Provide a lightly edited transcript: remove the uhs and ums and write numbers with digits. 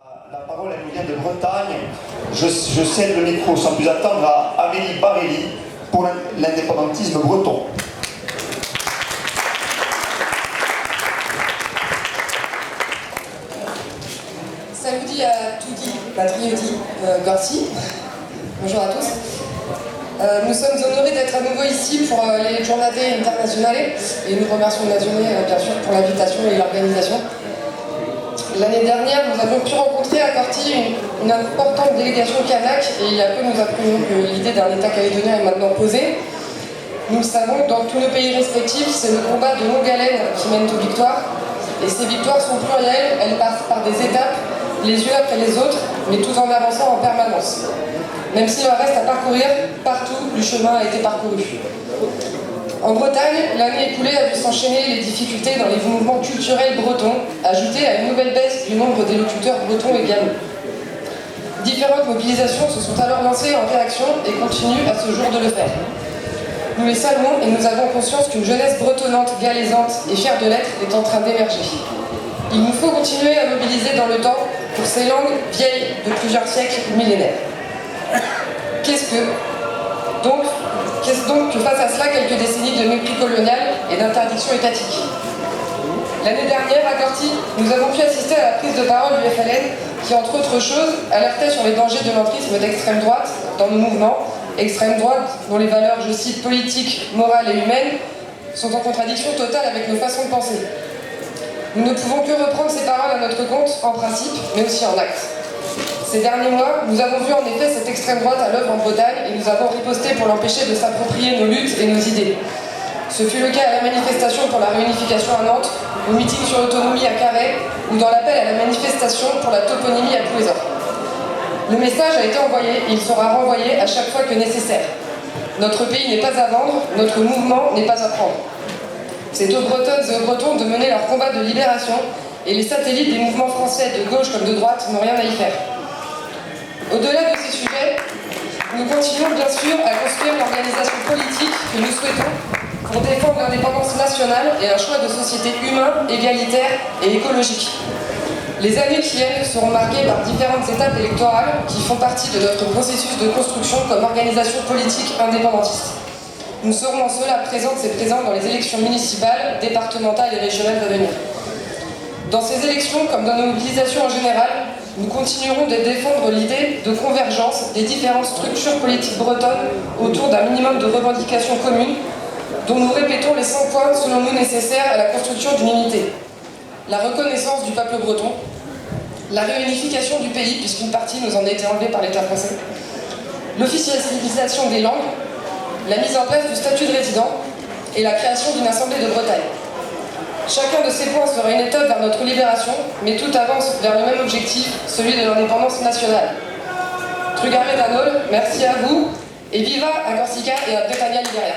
La parole, elle nous vient de Bretagne. Je cède le micro sans plus attendre à Amélie Barelli pour l'indépendantisme breton. Salut à tutti patrioti Gorsi. Bonjour à tous. Nous sommes honorés d'être à nouveau ici pour les Giornate Internazionali et nous remercions Nazione bien sûr pour l'invitation et l'organisation. L'année dernière, nous avions pu rencontrer à Corti une importante délégation kanak et il y a peu nous apprenions que l'idée d'un État calédonien est maintenant posée. Nous le savons, dans tous nos pays respectifs, c'est le combat de longue haleine qui mène aux victoires. Et ces victoires sont plurielles, elles passent par des étapes, les unes après les autres, mais tout en avançant en permanence. Même s'il en reste à parcourir, partout, le chemin a été parcouru. En Bretagne, l'année écoulée a vu s'enchaîner les difficultés dans les mouvements culturels bretons, ajoutées à une nouvelle baisse du nombre des locuteurs bretons également. Différentes mobilisations se sont alors lancées en réaction et continuent à ce jour de le faire. Nous les saluons et nous avons conscience qu'une jeunesse bretonnante, galaisante et fière de l'être est en train d'émerger. Il nous faut continuer à mobiliser dans le temps pour ces langues vieilles de plusieurs siècles, millénaires. Qu'est-ce donc que face à cela quelques décennies de mépris colonial et d'interdiction étatique? L'année dernière, à Corti, nous avons pu assister à la prise de parole du FLN qui, entre autres choses, alertait sur les dangers de l'entrisme d'extrême droite dans nos mouvements, extrême droite dont les valeurs, je cite, politiques, morales et humaines sont en contradiction totale avec nos façons de penser. Nous ne pouvons que reprendre ces paroles à notre compte, en principe, mais aussi en acte. Ces derniers mois, nous avons vu en effet cette extrême droite à l'œuvre en Bretagne et nous avons riposté pour l'empêcher de s'approprier nos luttes et nos idées. Ce fut le cas à la manifestation pour la réunification à Nantes, au meeting sur l'autonomie à Carhaix ou dans l'appel à la manifestation pour la toponymie à Plouézan. Le message a été envoyé et il sera renvoyé à chaque fois que nécessaire. Notre pays n'est pas à vendre, notre mouvement n'est pas à prendre. C'est aux Bretonnes et aux Bretons de mener leur combat de libération et les satellites des mouvements français de gauche comme de droite n'ont rien à y faire. Au-delà de ces sujets, nous continuons bien sûr à construire l'organisation politique que nous souhaitons pour défendre l'indépendance nationale et un choix de société humain, égalitaire et écologique. Les années qui viennent seront marquées par différentes étapes électorales qui font partie de notre processus de construction comme organisation politique indépendantiste. Nous serons en cela présents dans les élections municipales, départementales et régionales à venir. Dans ces élections, comme dans nos mobilisations en général, nous continuerons de défendre l'idée de convergence des différentes structures politiques bretonnes autour d'un minimum de revendications communes dont nous répétons les 100 points selon nous nécessaires à la construction d'une unité. La reconnaissance du peuple breton, la réunification du pays, puisqu'une partie nous en a été enlevée par l'État français, l'officialisation des langues, la mise en place du statut de résident et la création d'une assemblée de Bretagne. Chacun de ces points sera une étape vers notre libération, mais tout avance vers le même objectif, celui de l'indépendance nationale. Trugare Danol, merci à vous, et viva à Corsica et à Bretagna Liberia.